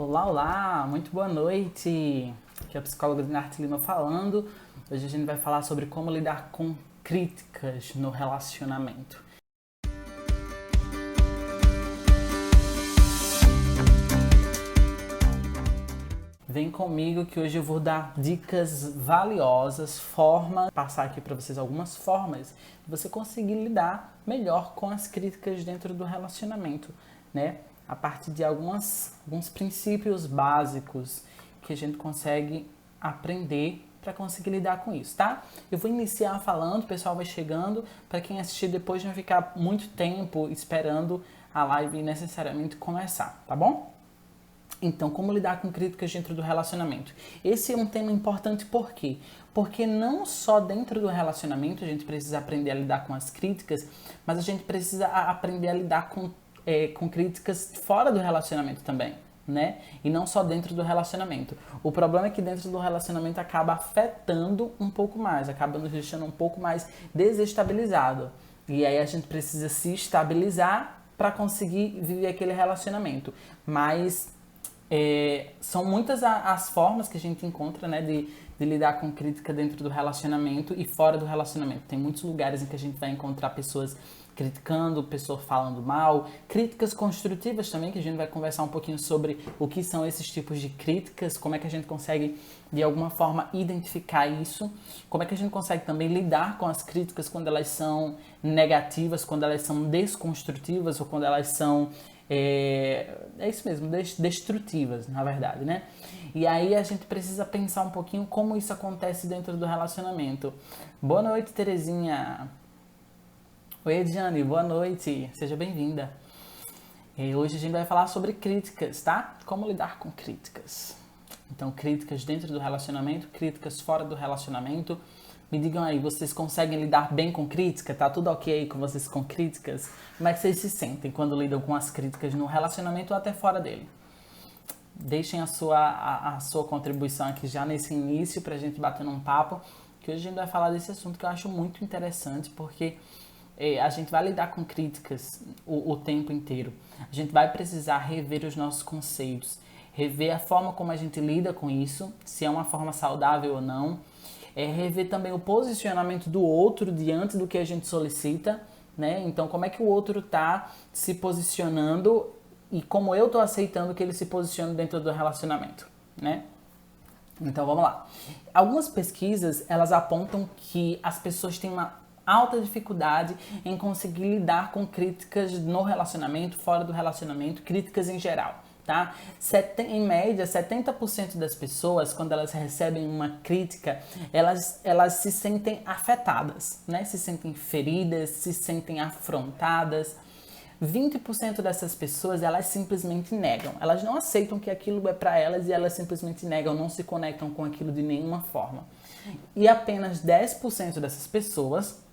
Olá, olá, muito boa noite. Aqui é a psicóloga Dinarte Lima falando. Hoje a gente vai falar sobre como lidar com críticas no relacionamento. Vem comigo que hoje eu vou dar dicas valiosas, passar aqui para vocês algumas formas de você conseguir lidar melhor com as críticas dentro do relacionamento, né? A partir de alguns princípios básicos que a gente consegue aprender para conseguir lidar com isso, tá? Eu vou iniciar falando, o pessoal vai chegando, para quem assistir depois não ficar muito tempo esperando a live necessariamente começar, tá bom? Então, como lidar com críticas dentro do relacionamento? Esse é um tema importante por quê? Porque não só dentro do relacionamento a gente precisa aprender a lidar com as críticas, mas a gente precisa aprender a lidar com críticas fora do relacionamento também, né? E não só dentro do relacionamento. O problema é que dentro do relacionamento acaba afetando um pouco mais, acaba nos deixando um pouco mais desestabilizado. E aí a gente precisa se estabilizar para conseguir viver aquele relacionamento. Mas são muitas as formas que a gente encontra, né, de lidar com crítica dentro do relacionamento e fora do relacionamento. Tem muitos lugares em que a gente vai encontrar pessoas criticando, pessoas falando mal, críticas construtivas também, que a gente vai conversar um pouquinho sobre o que são esses tipos de críticas, como é que a gente consegue, de alguma forma, identificar isso, como é que a gente consegue também lidar com as críticas quando elas são negativas, quando elas são desconstrutivas ou quando elas são isso mesmo, destrutivas, na verdade, né? E aí a gente precisa pensar um pouquinho como isso acontece dentro do relacionamento. Boa noite, Terezinha. Oi, Ediane, boa noite. Seja bem-vinda. Hoje a gente vai falar sobre críticas, tá? Como lidar com críticas. Então, críticas dentro do relacionamento, críticas fora do relacionamento. Me digam aí, vocês conseguem lidar bem com crítica? Tá tudo ok aí com vocês com críticas? Como é que vocês se sentem quando lidam com as críticas no relacionamento ou até fora dele? Deixem a sua contribuição aqui já nesse início pra gente bater num papo, que hoje a gente vai falar desse assunto que eu acho muito interessante, porque a gente vai lidar com críticas o tempo inteiro. A gente vai precisar rever os nossos conceitos, rever a forma como a gente lida com isso, se é uma forma saudável ou não. Rever também o posicionamento do outro diante do que a gente solicita, né? Então, como é que o outro está se posicionando e como eu estou aceitando que ele se posicione dentro do relacionamento, né? Então, vamos lá. Algumas pesquisas, elas apontam que as pessoas têm uma alta dificuldade em conseguir lidar com críticas no relacionamento, fora do relacionamento, críticas em geral. Tá? Em média, 70% das pessoas, quando elas recebem uma crítica, elas se sentem afetadas, né? Se sentem feridas, se sentem afrontadas. 20% dessas pessoas, elas simplesmente negam. Elas não aceitam que aquilo é para elas e elas simplesmente negam, não se conectam com aquilo de nenhuma forma. E apenas 10% dessas pessoas,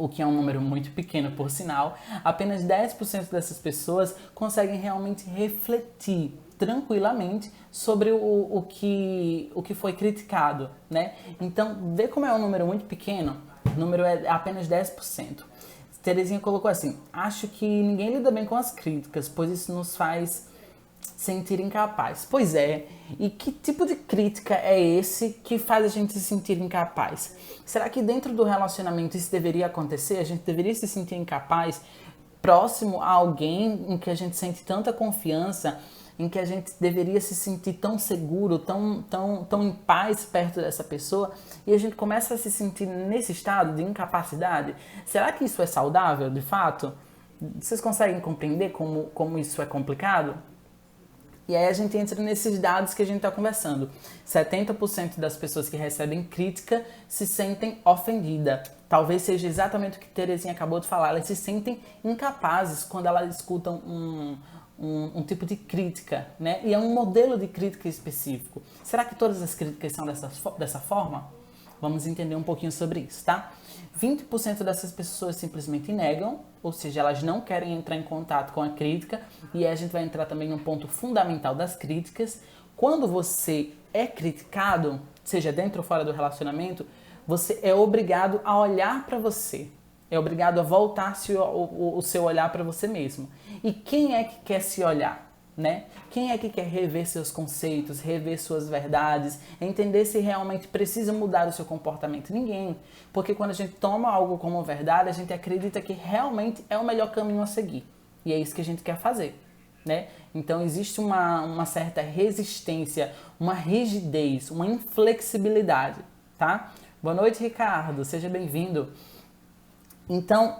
o que é um número muito pequeno por sinal, apenas 10% dessas pessoas conseguem realmente refletir tranquilamente sobre o que foi criticado, né? Então, vê como é um número muito pequeno, o número é apenas 10%. Terezinha colocou assim: acho que ninguém lida bem com as críticas, pois isso nos faz sentir incapaz. Pois é, e que tipo de crítica é esse que faz a gente se sentir incapaz? Será que dentro do relacionamento isso deveria acontecer? A gente deveria se sentir incapaz próximo a alguém em que a gente sente tanta confiança, em que a gente deveria se sentir tão seguro, tão em paz perto dessa pessoa, e a gente começa a se sentir nesse estado de incapacidade? Será que isso é saudável, de fato? Vocês conseguem compreender como isso é complicado? E aí a gente entra nesses dados que a gente está conversando. 70% das pessoas que recebem crítica se sentem ofendidas. Talvez seja exatamente o que Terezinha acabou de falar. Elas se sentem incapazes quando elas escutam um tipo de crítica, né? E é um modelo de crítica específico. Será que todas as críticas são dessa forma? Vamos entender um pouquinho sobre isso, tá? 20% dessas pessoas simplesmente negam, ou seja, elas não querem entrar em contato com a crítica, e aí a gente vai entrar também no ponto fundamental das críticas. Quando você é criticado, seja dentro ou fora do relacionamento, você é obrigado a olhar para você. É obrigado a voltar o seu olhar para você mesmo. E quem é que quer se olhar? né? Quem é que quer rever seus conceitos, rever suas verdades, entender se realmente precisa mudar o seu comportamento? Ninguém. Porque quando a gente toma algo como verdade, a gente acredita que realmente é o melhor caminho a seguir. E é isso que a gente quer fazer, né? Então existe uma certa resistência, uma rigidez, uma inflexibilidade, tá? Boa noite, Ricardo. Seja bem-vindo. Então,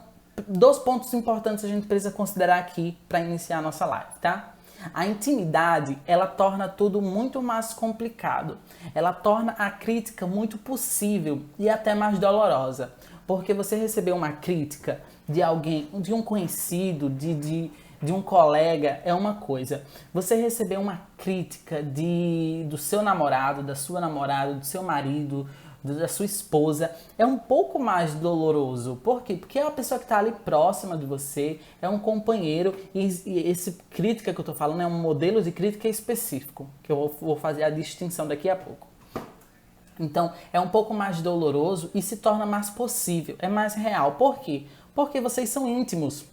2 pontos importantes a gente precisa considerar aqui para iniciar a nossa live, tá? A intimidade, ela torna tudo muito mais complicado. Ela torna a crítica muito possível e até mais dolorosa. Porque você receber uma crítica de alguém, de um conhecido, de um colega, é uma coisa. Você receber uma crítica do seu namorado, da sua namorada, do seu marido, da sua esposa, é um pouco mais doloroso. Por quê? Porque é uma pessoa que está ali próxima de você, é um companheiro, e esse crítica que eu estou falando é um modelo de crítica específico, que eu vou fazer a distinção daqui a pouco. Então, é um pouco mais doloroso e se torna mais possível, é mais real. Por quê? Porque vocês são íntimos.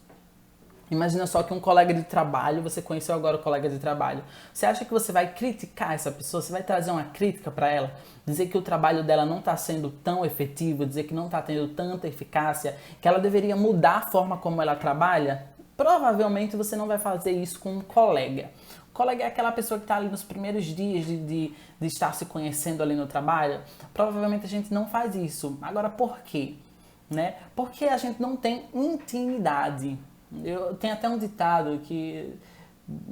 Imagina só que um colega de trabalho, você conheceu agora o colega de trabalho. Você acha que você vai criticar essa pessoa? Você vai trazer uma crítica para ela? Dizer que o trabalho dela não está sendo tão efetivo, dizer que não está tendo tanta eficácia, que ela deveria mudar a forma como ela trabalha? Provavelmente você não vai fazer isso com um colega. O colega é aquela pessoa que está ali nos primeiros dias de estar se conhecendo ali no trabalho. Provavelmente a gente não faz isso. Agora, por quê? Né? Porque a gente não tem intimidade. Eu tenho até um ditado que...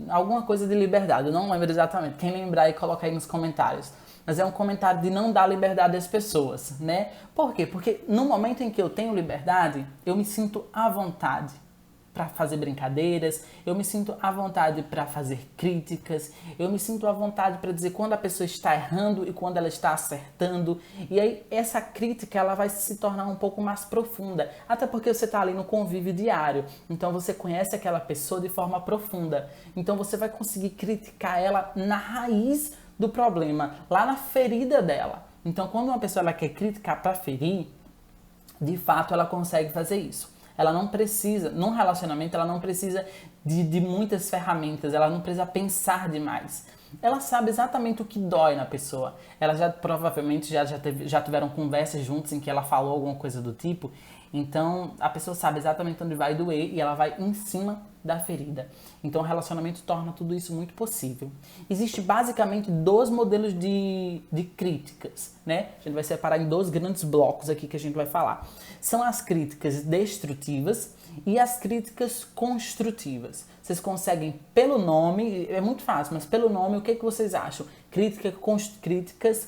alguma coisa de liberdade, eu não lembro exatamente. Quem lembrar aí, coloca aí nos comentários. Mas é um comentário de não dar liberdade às pessoas, né? Por quê? Porque no momento em que eu tenho liberdade, eu me sinto à vontade para fazer brincadeiras, eu me sinto à vontade para fazer críticas, eu me sinto à vontade para dizer quando a pessoa está errando e quando ela está acertando. E aí essa crítica ela vai se tornar um pouco mais profunda, até porque você está ali no convívio diário, então você conhece aquela pessoa de forma profunda, então você vai conseguir criticar ela na raiz do problema, lá na ferida dela. Então quando uma pessoa ela quer criticar para ferir, de fato ela consegue fazer isso. Ela não precisa, num relacionamento, ela não precisa de muitas ferramentas, ela não precisa pensar demais. Ela sabe exatamente o que dói na pessoa. Ela já provavelmente já tiveram conversas juntos em que ela falou alguma coisa do tipo. Então a pessoa sabe exatamente onde vai doer e ela vai em cima da ferida. Então o relacionamento torna tudo isso muito possível. Existe basicamente 2 modelos de críticas, né? A gente vai separar em 2 grandes blocos aqui que a gente vai falar. São as críticas destrutivas e as críticas construtivas. Vocês conseguem, pelo nome, é muito fácil, mas pelo nome, o que vocês acham? Críticas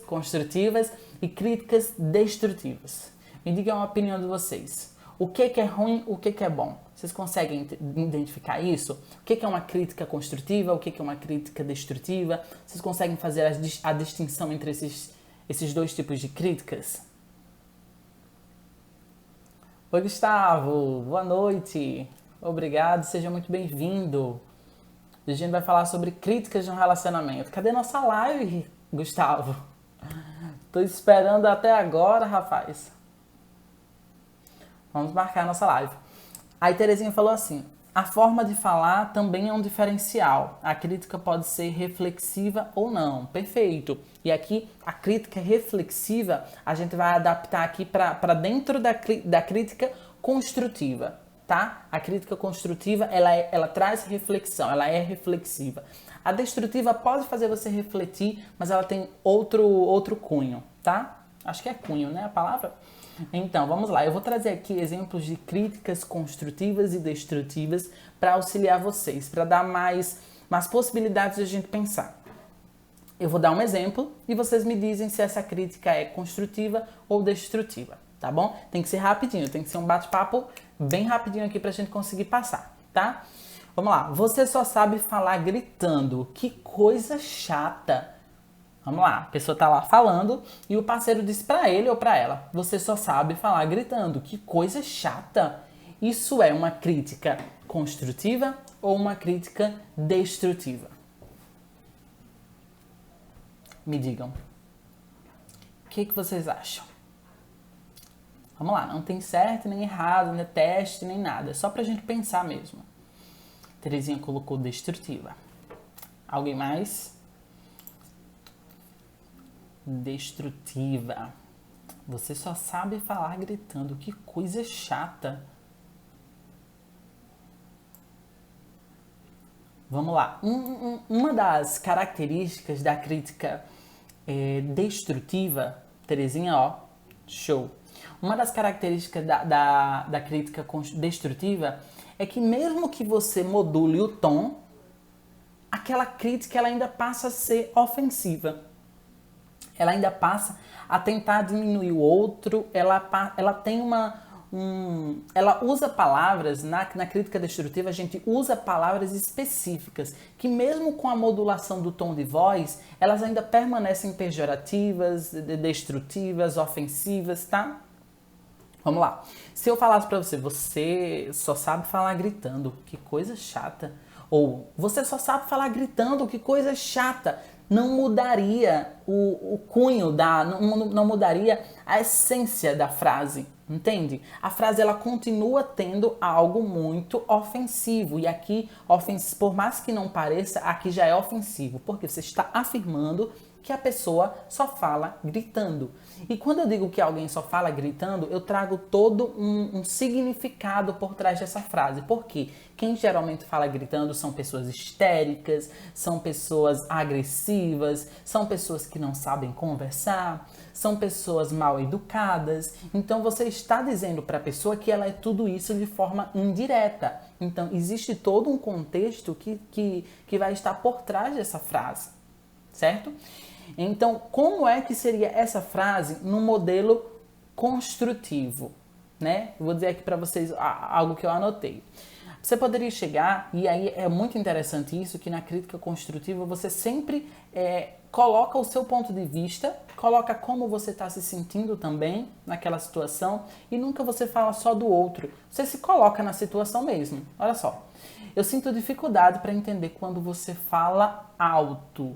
construtivas e críticas destrutivas. Me digam a opinião de vocês. O que é ruim, o que é bom? Vocês conseguem identificar isso? O que é uma crítica construtiva, o que é uma crítica destrutiva? Vocês conseguem fazer a distinção entre esses 2 tipos de críticas? Oi, Gustavo. Boa noite. Obrigado, seja muito bem-vindo. A gente vai falar sobre críticas de um relacionamento. Cadê nossa live, Gustavo? Tô esperando até agora, rapaz. Vamos marcar a nossa live. Aí Terezinha falou assim: a forma de falar também é um diferencial. A crítica pode ser reflexiva ou não. Perfeito. E aqui a crítica reflexiva a gente vai adaptar aqui para dentro da crítica construtiva, tá? A crítica construtiva ela traz reflexão, ela é reflexiva. A destrutiva pode fazer você refletir, mas ela tem outro cunho, tá? Acho que é cunho, né, a palavra? Então, vamos lá. Eu vou trazer aqui exemplos de críticas construtivas e destrutivas para auxiliar vocês, para dar mais possibilidades de a gente pensar. Eu vou dar um exemplo e vocês me dizem se essa crítica é construtiva ou destrutiva, tá bom? Tem que ser rapidinho, tem que ser um bate-papo bem rapidinho aqui para a gente conseguir passar, tá? Vamos lá. Você só sabe falar gritando. Que coisa chata! Vamos lá, a pessoa tá lá falando e o parceiro diz pra ele ou pra ela: você só sabe falar gritando. Que coisa chata! Isso é uma crítica construtiva ou uma crítica destrutiva? Me digam. O que vocês acham? Vamos lá, não tem certo nem errado, nem teste, nem nada. É só pra gente pensar mesmo. Terezinha colocou destrutiva. Alguém mais? Destrutiva. Você só sabe falar gritando. Que coisa chata. Vamos lá. Uma das características da crítica destrutiva, Terezinha, ó, show. Uma das características da crítica destrutiva é que mesmo que você module o tom, aquela crítica ela ainda passa a ser ofensiva. Ela ainda passa a tentar diminuir o outro, ela tem ela usa palavras, na crítica destrutiva a gente usa palavras específicas, que mesmo com a modulação do tom de voz, elas ainda permanecem pejorativas, destrutivas, ofensivas, tá? Vamos lá. Se eu falasse pra você, você só sabe falar gritando, que coisa chata. Ou, você só sabe falar gritando, que coisa chata. Não mudaria o cunho não mudaria a essência da frase, entende? A frase ela continua tendo algo muito ofensivo e aqui, por mais que não pareça, aqui já é ofensivo, porque você está afirmando que a pessoa só fala gritando. E quando eu digo que alguém só fala gritando, eu trago todo um significado por trás dessa frase. Por quê? Quem geralmente fala gritando são pessoas histéricas, são pessoas agressivas, são pessoas que não sabem conversar, são pessoas mal educadas. Então você está dizendo para a pessoa que ela é tudo isso de forma indireta. Então existe todo um contexto que vai estar por trás dessa frase, certo? Então, como é que seria essa frase no modelo construtivo, né? Eu vou dizer aqui para vocês algo que eu anotei. Você poderia chegar, e aí é muito interessante isso, que na crítica construtiva você sempre coloca o seu ponto de vista, coloca como você está se sentindo também naquela situação, e nunca você fala só do outro. Você se coloca na situação mesmo. Olha só, eu sinto dificuldade para entender quando você fala alto.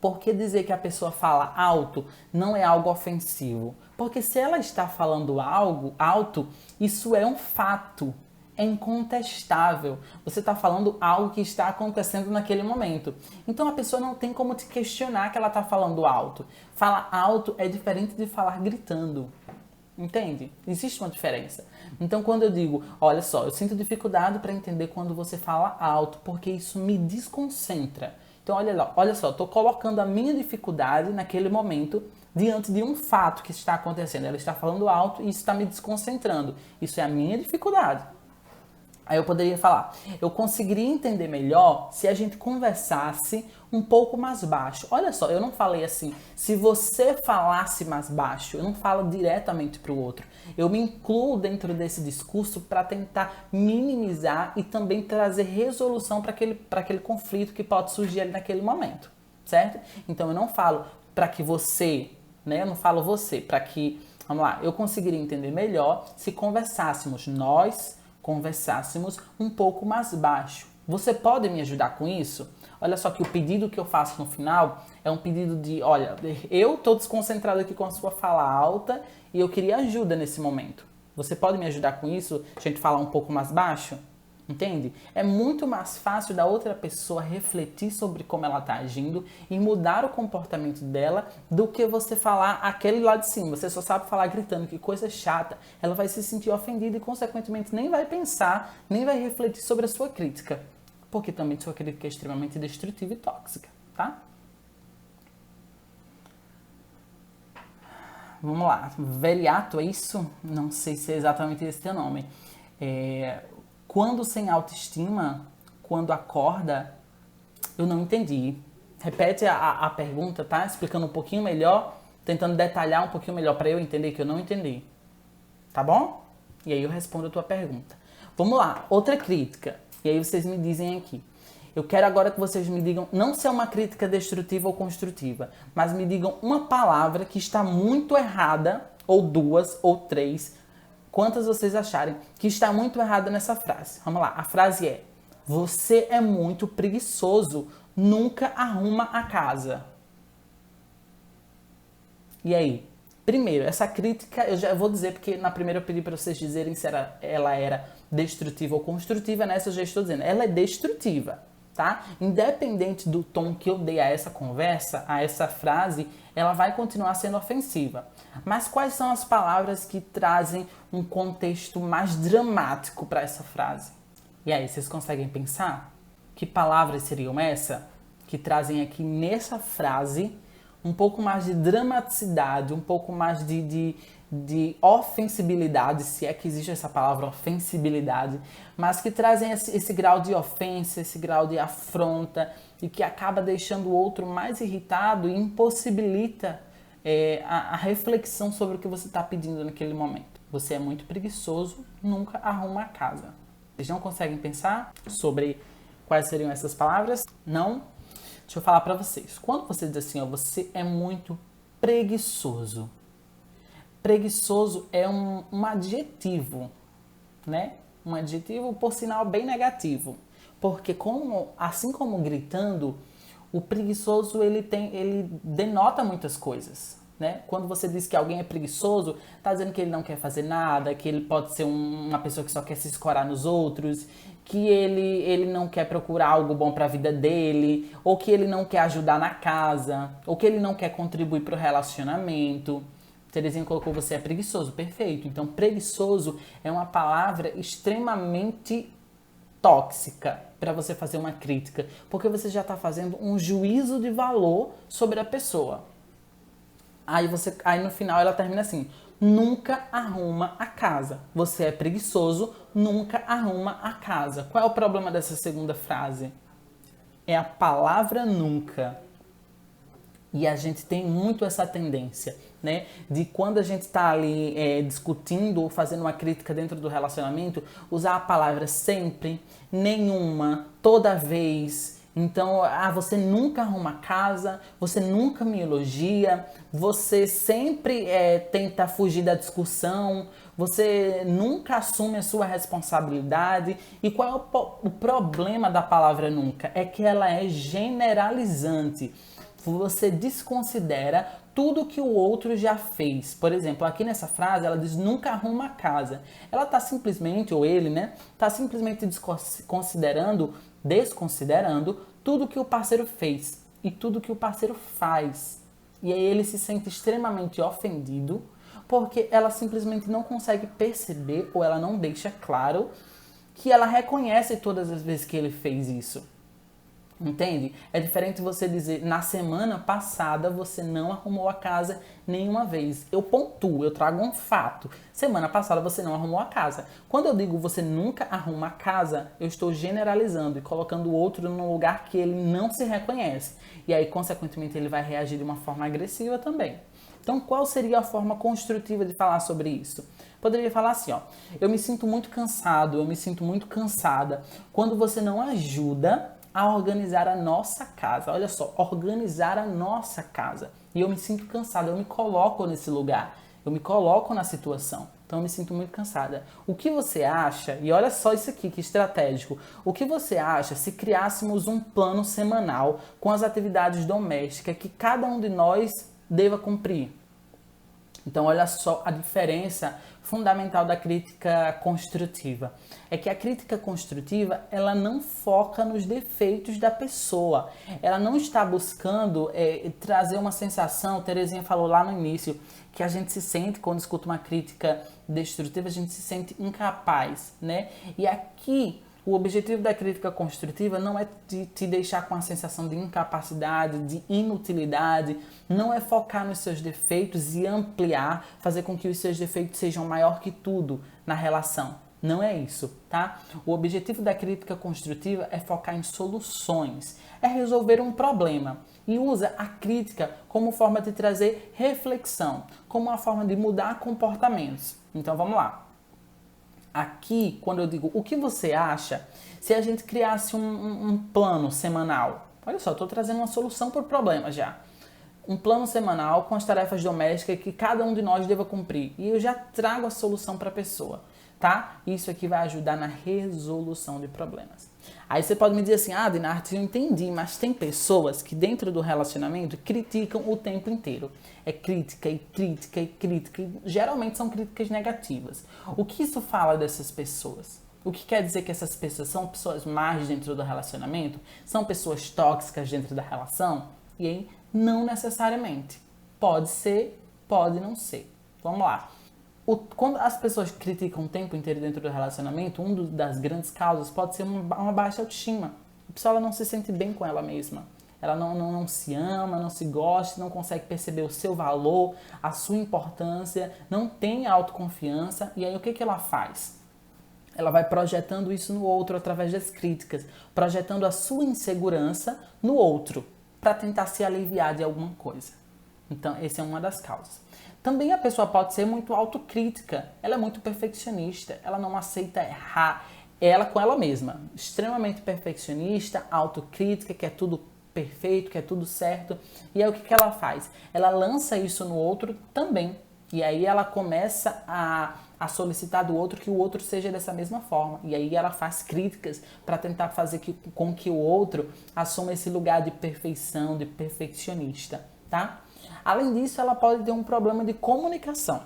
Por que dizer que a pessoa fala alto não é algo ofensivo? Porque se ela está falando algo alto, isso é um fato, é incontestável. Você está falando algo que está acontecendo naquele momento. Então a pessoa não tem como te questionar que ela está falando alto. Falar alto é diferente de falar gritando. Entende? Existe uma diferença. Então quando eu digo, olha só, eu sinto dificuldade para entender quando você fala alto, porque isso me desconcentra. Então, olha só, estou colocando a minha dificuldade naquele momento diante de um fato que está acontecendo. Ela está falando alto e isso está me desconcentrando. Isso é a minha dificuldade. Aí eu poderia falar, eu conseguiria entender melhor se a gente conversasse um pouco mais baixo. Olha só, eu não falei assim, se você falasse mais baixo, eu não falo diretamente para o outro. Eu me incluo dentro desse discurso para tentar minimizar e também trazer resolução para aquele conflito que pode surgir ali naquele momento, certo? Então eu não falo para que você, né? Eu não falo você, para que, vamos lá, eu conseguiria entender melhor se nós conversássemos um pouco mais baixo. Você pode me ajudar com isso? Olha só que o pedido que eu faço no final é um pedido de, olha, eu estou desconcentrado aqui com a sua fala alta e eu queria ajuda nesse momento. Você pode me ajudar com isso? A gente falar um pouco mais baixo? Entende? É muito mais fácil da outra pessoa refletir sobre como ela está agindo e mudar o comportamento dela do que você falar aquele lá de cima. Você só sabe falar gritando, que coisa chata. Ela vai se sentir ofendida e, consequentemente, nem vai pensar, nem vai refletir sobre a sua crítica. Porque também sua crítica é extremamente destrutiva e tóxica, tá? Vamos lá. Veliato, é isso? Não sei se é exatamente esse teu nome. Quando sem autoestima, quando acorda, eu não entendi. Repete a pergunta, tá? Explicando um pouquinho melhor, tentando detalhar um pouquinho melhor para eu entender que eu não entendi. Tá bom? E aí eu respondo a tua pergunta. Vamos lá, outra crítica. E aí vocês me dizem aqui. Eu quero agora que vocês me digam, não se é uma crítica destrutiva ou construtiva, mas me digam uma palavra que está muito errada, ou duas, ou três, quantas vocês acharem que está muito errada nessa frase. Vamos lá, a frase é: você é muito preguiçoso, nunca arruma a casa. E aí? Primeiro, essa crítica, eu já vou dizer, porque na primeira eu pedi para vocês dizerem se ela era destrutiva ou construtiva, nessa eu já estou dizendo, ela é destrutiva, tá? Independente do tom que eu dei a essa conversa, a essa frase, ela vai continuar sendo ofensiva. Mas quais são as palavras que trazem um contexto mais dramático para essa frase? E aí, vocês conseguem pensar? Que palavras seriam essa? Que trazem aqui nessa frase um pouco mais de dramaticidade, um pouco mais de ofensibilidade, se é que existe essa palavra ofensibilidade, mas que trazem esse grau de ofensa, esse grau de afronta e que acaba deixando o outro mais irritado e impossibilita a reflexão sobre o que você está pedindo naquele momento. Você é muito preguiçoso, nunca arruma a casa. Vocês não conseguem pensar sobre quais seriam essas palavras? Não? Deixa eu falar pra vocês. Quando você diz assim, ó, você é muito preguiçoso. Preguiçoso é um adjetivo, né? Um adjetivo, por sinal, bem negativo. Porque assim como gritando, o preguiçoso ele denota muitas coisas, né? Quando você diz que alguém é preguiçoso, tá dizendo que ele não quer fazer nada, que ele pode ser uma pessoa que só quer se escorar nos outros, que ele não quer procurar algo bom para a vida dele, ou que ele não quer ajudar na casa, ou que ele não quer contribuir para o relacionamento. Terezinha colocou você é preguiçoso, perfeito. Então, preguiçoso é uma palavra extremamente tóxica para você fazer uma crítica, porque você já está fazendo um juízo de valor sobre a pessoa. Aí no final ela termina assim: nunca arruma a casa. Você é preguiçoso, nunca arruma a casa. Qual é o problema dessa segunda frase? É a palavra nunca. E a gente tem muito essa tendência, né? De quando a gente está ali discutindo ou fazendo uma crítica dentro do relacionamento, usar a palavra sempre, nenhuma, toda vez. Então, você nunca arruma casa, você nunca me elogia, você sempre tenta fugir da discussão, você nunca assume a sua responsabilidade. E qual é o problema da palavra nunca? É que ela é generalizante. Você desconsidera tudo que o outro já fez. Por exemplo, aqui nessa frase ela diz nunca arruma a casa. Ela está simplesmente, ou ele, né, está simplesmente desconsiderando tudo que o parceiro fez e tudo que o parceiro faz. E aí ele se sente extremamente ofendido porque ela simplesmente não consegue perceber ou ela não deixa claro que ela reconhece todas as vezes que ele fez isso. Entende? É diferente você dizer, na semana passada você não arrumou a casa nenhuma vez. Eu pontuo, eu trago um fato. Semana passada você não arrumou a casa. Quando eu digo você nunca arruma a casa, eu estou generalizando e colocando o outro num lugar que ele não se reconhece. E aí, consequentemente, ele vai reagir de uma forma agressiva também. Então, qual seria a forma construtiva de falar sobre isso? Poderia falar assim, ó: eu me sinto muito cansado, eu me sinto muito cansada quando você não ajuda a organizar a nossa casa. Olha só, organizar a nossa casa. E eu me sinto cansada, eu me coloco nesse lugar, eu me coloco na situação. Então eu me sinto muito cansada. O que você acha, e olha só isso aqui, que estratégico, o que você acha se criássemos um plano semanal com as atividades domésticas que cada um de nós deva cumprir? Então olha só a diferença fundamental da crítica construtiva. É que a crítica construtiva, ela não foca nos defeitos da pessoa. Ela não está buscando trazer uma sensação, Terezinha falou lá no início, que a gente se sente, quando escuta uma crítica destrutiva, a gente se sente incapaz, né? E aqui, o objetivo da crítica construtiva não é te deixar com a sensação de incapacidade, de inutilidade, não é focar nos seus defeitos e ampliar, fazer com que os seus defeitos sejam maior que tudo na relação. Não é isso, tá? O objetivo da crítica construtiva é focar em soluções, é resolver um problema e usa a crítica como forma de trazer reflexão, como uma forma de mudar comportamentos. Então vamos lá. Aqui, quando eu digo o que você acha, se a gente criasse um plano semanal, olha só, estou trazendo uma solução para o problema já. Um plano semanal com as tarefas domésticas que cada um de nós deva cumprir. E eu já trago a solução para a pessoa, tá? Isso aqui vai ajudar na resolução de problemas. Aí você pode me dizer assim, Dinarte, eu entendi, mas tem pessoas que dentro do relacionamento criticam o tempo inteiro. É crítica e crítica e crítica. E geralmente são críticas negativas. O que isso fala dessas pessoas? O que quer dizer que essas pessoas são pessoas más dentro do relacionamento? São pessoas tóxicas dentro da relação? E aí, não necessariamente. Pode ser, pode não ser. Vamos lá. Quando as pessoas criticam o tempo inteiro dentro do relacionamento, uma das grandes causas pode ser uma baixa autoestima. A pessoa ela não se sente bem com ela mesma. Ela não se ama, não se gosta, não consegue perceber o seu valor, a sua importância, não tem autoconfiança. E aí o que ela faz? Ela vai projetando isso no outro através das críticas, projetando a sua insegurança no outro, para tentar se aliviar de alguma coisa. Então, essa é uma das causas. Também a pessoa pode ser muito autocrítica, ela é muito perfeccionista, ela não aceita errar, ela com ela mesma, extremamente perfeccionista, autocrítica, quer tudo perfeito, quer tudo certo. E aí o que ela faz? Ela lança isso no outro também. E aí ela começa a solicitar do outro que o outro seja dessa mesma forma. E aí ela faz críticas para tentar fazer com que o outro assuma esse lugar de perfeição, de perfeccionista, tá? Além disso, ela pode ter um problema de comunicação.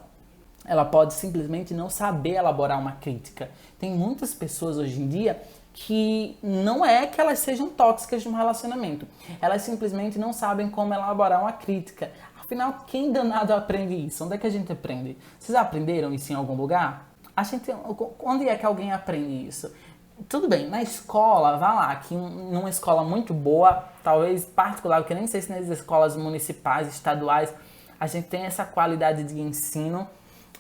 Ela pode simplesmente não saber elaborar uma crítica. Tem muitas pessoas hoje em dia que não é que elas sejam tóxicas de um relacionamento. Elas simplesmente não sabem como elaborar uma crítica. Afinal, quem danado aprende isso? Onde é que a gente aprende? Vocês aprenderam isso em algum lugar? Onde é que alguém aprende isso? Tudo bem, na escola, vá lá, que numa escola muito boa, talvez particular, porque nem sei se nas escolas municipais, estaduais, a gente tem essa qualidade de ensino.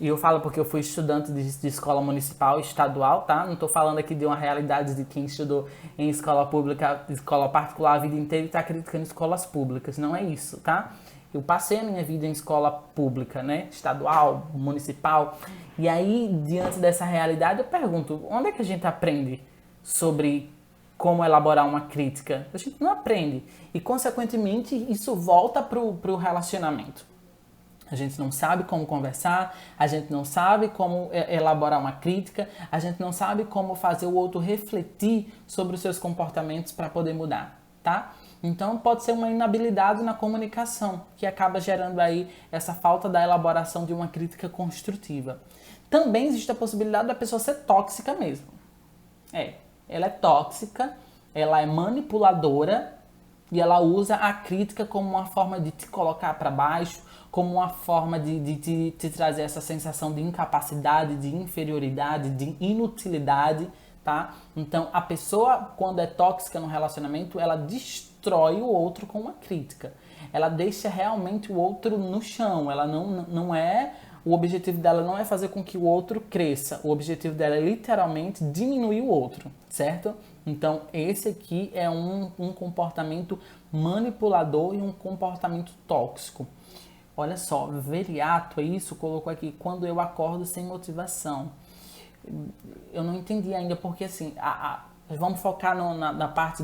E eu falo porque eu fui estudante de escola municipal e estadual, tá? Não estou falando aqui de uma realidade de quem estudou em escola pública, escola particular a vida inteira e está criticando escolas públicas. Não é isso, tá? Eu passei a minha vida em escola pública, né? Estadual, municipal. E aí, diante dessa realidade, eu pergunto, onde é que a gente aprende sobre como elaborar uma crítica? A gente não aprende. E, consequentemente, isso volta pro relacionamento. A gente não sabe como conversar, a gente não sabe como elaborar uma crítica, a gente não sabe como fazer o outro refletir sobre os seus comportamentos para poder mudar, tá? Então pode ser uma inabilidade na comunicação, que acaba gerando aí essa falta da elaboração de uma crítica construtiva. Também existe a possibilidade da pessoa ser tóxica mesmo. Ela é tóxica, ela é manipuladora e ela usa a crítica como uma forma de te colocar para baixo, como uma forma de te trazer essa sensação de incapacidade, de inferioridade, de inutilidade, tá? Então, a pessoa, quando é tóxica no relacionamento, ela destrói o outro com uma crítica. Ela deixa realmente o outro no chão. Ela não é... O objetivo dela não é fazer com que o outro cresça. O objetivo dela é literalmente diminuir o outro, certo? Então, esse aqui é um comportamento manipulador e um comportamento tóxico. Olha só, Viriato, é isso? Colocou aqui, quando eu acordo sem motivação. Eu não entendi ainda, porque assim, vamos focar na parte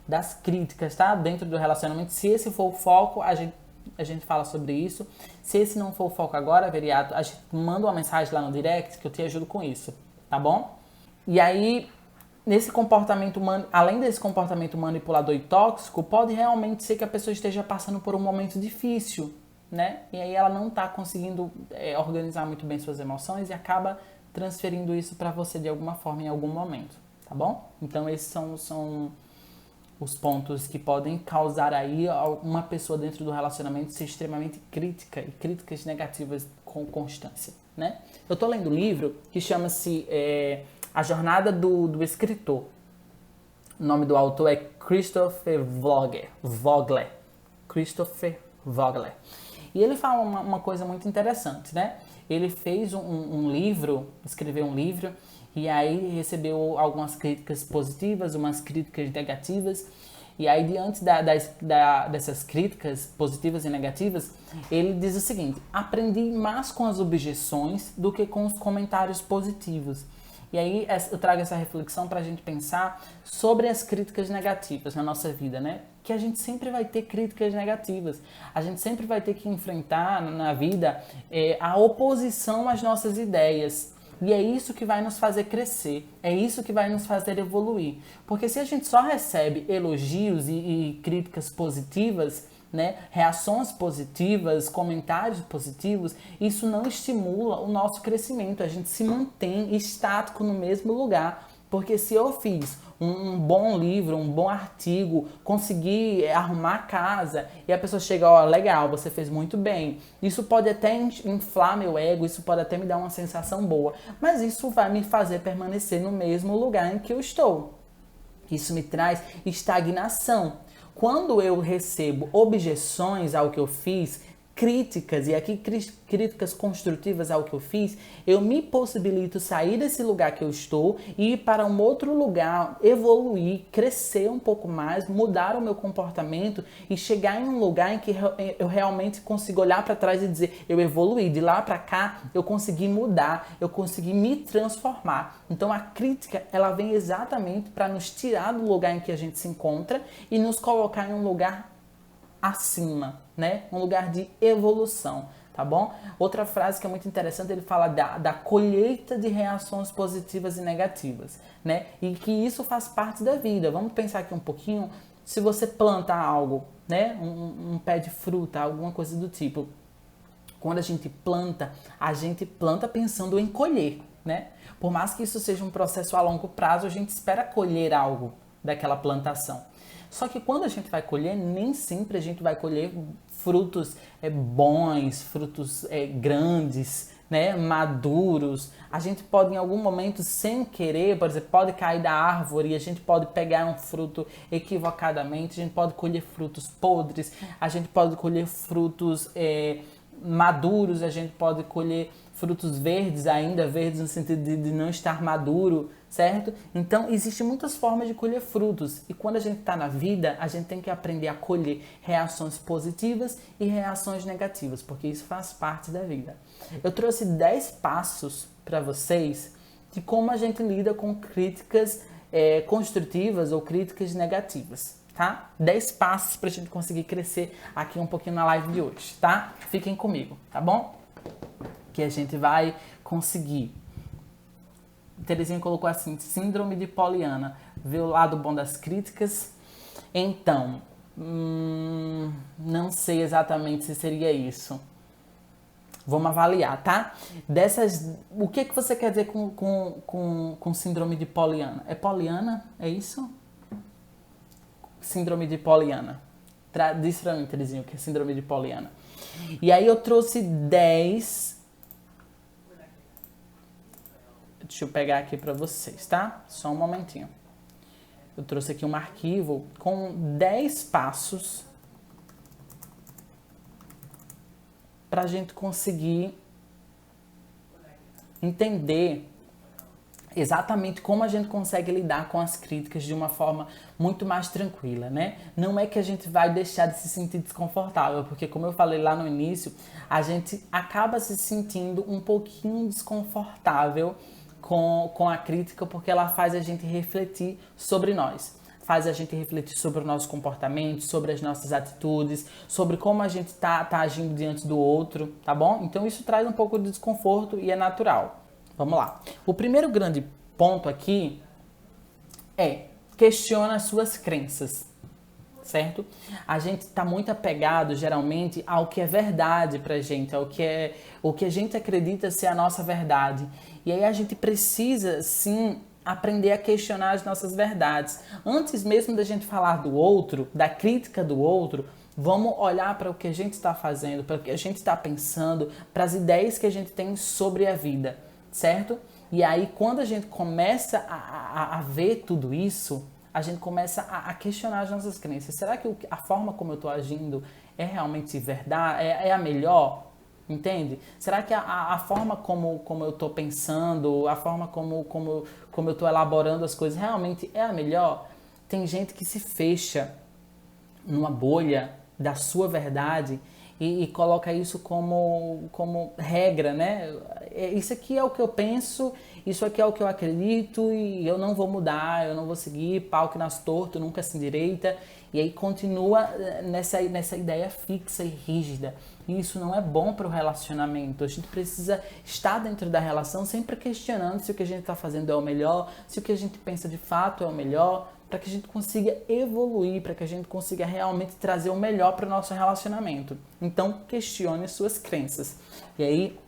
das críticas, tá? Dentro do relacionamento. Se esse for o foco, a gente fala sobre isso. Se esse não for o foco agora, Viriato, a gente manda uma mensagem lá no direct que eu te ajudo com isso, tá bom? E aí, nesse comportamento, além desse comportamento manipulador e tóxico, pode realmente ser que a pessoa esteja passando por um momento difícil, né? E aí ela não está conseguindo organizar muito bem suas emoções e acaba transferindo isso para você de alguma forma em algum momento, tá bom? Então esses são os pontos que podem causar aí uma pessoa dentro do relacionamento ser extremamente crítica e críticas negativas com constância, né? Eu tô lendo um livro que chama-se A Jornada do Escritor. O nome do autor é Christopher Vogler. Christopher Vogler. E ele fala uma coisa muito interessante, né? Ele fez um livro, escreveu um livro, e aí recebeu algumas críticas positivas, umas críticas negativas. E aí, diante dessas críticas positivas e negativas, ele diz o seguinte: aprendi mais com as objeções do que com os comentários positivos. E aí eu trago essa reflexão para a gente pensar sobre as críticas negativas na nossa vida, né? Que a gente sempre vai ter críticas negativas. A gente sempre vai ter que enfrentar na vida a oposição às nossas ideias. E é isso que vai nos fazer crescer. É isso que vai nos fazer evoluir. Porque se a gente só recebe elogios e críticas positivas, né, reações positivas, comentários positivos, isso não estimula o nosso crescimento. A gente se mantém estático no mesmo lugar. Porque se eu fiz um bom livro, um bom artigo, consegui arrumar a casa e a pessoa chega, ó, legal, você fez muito bem. Isso pode até inflar meu ego, isso pode até me dar uma sensação boa, mas isso vai me fazer permanecer no mesmo lugar em que eu estou. Isso me traz estagnação. Quando eu recebo objeções ao que eu fiz, críticas, e aqui críticas construtivas ao que eu fiz, eu me possibilito sair desse lugar que eu estou e ir para um outro lugar, evoluir, crescer um pouco mais, mudar o meu comportamento e chegar em um lugar em que eu realmente consigo olhar para trás e dizer, eu evoluí, de lá para cá eu consegui mudar, eu consegui me transformar. Então a crítica, ela vem exatamente para nos tirar do lugar em que a gente se encontra e nos colocar em um lugar acima, né? Um lugar de evolução, tá bom? Outra frase que é muito interessante, ele fala da colheita de reações positivas e negativas, né? E que isso faz parte da vida. Vamos pensar aqui um pouquinho, se você planta algo, né? Um pé de fruta, alguma coisa do tipo. Quando a gente planta pensando em colher, né? Por mais que isso seja um processo a longo prazo, a gente espera colher algo daquela plantação. Só que quando a gente vai colher, nem sempre a gente vai colher frutos bons, frutos grandes, né, maduros. A gente pode em algum momento, sem querer, por exemplo, pode cair da árvore e a gente pode pegar um fruto equivocadamente, a gente pode colher frutos podres, a gente pode colher frutos maduros, a gente pode colher frutos verdes, ainda verdes no sentido de não estar maduro, certo? Então, existem muitas formas de colher frutos. E quando a gente está na vida, a gente tem que aprender a colher reações positivas e reações negativas, porque isso faz parte da vida. Eu trouxe 10 passos para vocês de como a gente lida com críticas construtivas ou críticas negativas, tá? 10 passos para a gente conseguir crescer aqui um pouquinho na live de hoje, tá? Fiquem comigo, tá bom? Que a gente vai conseguir. Terezinha colocou assim, síndrome de Poliana. Vê o lado bom das críticas. Então, não sei exatamente se seria isso. Vamos avaliar, tá? O que você quer dizer com síndrome de Poliana? É Poliana? É isso? Síndrome de Poliana. Diz pra mim, Terezinha, o que é síndrome de Poliana. E aí eu trouxe 10... Deixa eu pegar aqui para vocês, tá? Só um momentinho. Eu trouxe aqui um arquivo com 10 passos para a gente conseguir entender exatamente como a gente consegue lidar com as críticas de uma forma muito mais tranquila, né? Não é que a gente vai deixar de se sentir desconfortável, porque como eu falei lá no início, a gente acaba se sentindo um pouquinho desconfortável com a crítica, porque ela faz a gente refletir sobre nós, faz a gente refletir sobre o nosso comportamento, sobre as nossas atitudes, sobre como a gente tá agindo diante do outro, tá bom? Então isso traz um pouco de desconforto e é natural. Vamos lá. O primeiro grande ponto aqui é questiona as suas crenças, certo? A gente está muito apegado, geralmente, ao que é verdade pra gente, o que a gente acredita ser a nossa verdade. E aí a gente precisa, sim, aprender a questionar as nossas verdades. Antes mesmo da gente falar do outro, da crítica do outro, vamos olhar para o que a gente está fazendo, para o que a gente está pensando, para as ideias que a gente tem sobre a vida, certo? E aí, quando a gente começa a ver tudo isso, a gente começa a questionar as nossas crenças. Será que a forma como eu estou agindo é realmente verdade? É a melhor? Entende? Será que a forma como eu estou pensando, a forma como eu estou elaborando as coisas realmente é a melhor? Tem gente que se fecha numa bolha da sua verdade e coloca isso como regra, né? Isso aqui é o que eu penso, isso aqui é o que eu acredito e eu não vou mudar, eu não vou seguir, pau que nasce torto, nunca se endireita. E aí continua nessa ideia fixa e rígida. E isso não é bom para o relacionamento. A gente precisa estar dentro da relação sempre questionando se o que a gente está fazendo é o melhor, se o que a gente pensa de fato é o melhor, para que a gente consiga evoluir, para que a gente consiga realmente trazer o melhor para o nosso relacionamento. Então, questione suas crenças. E aí,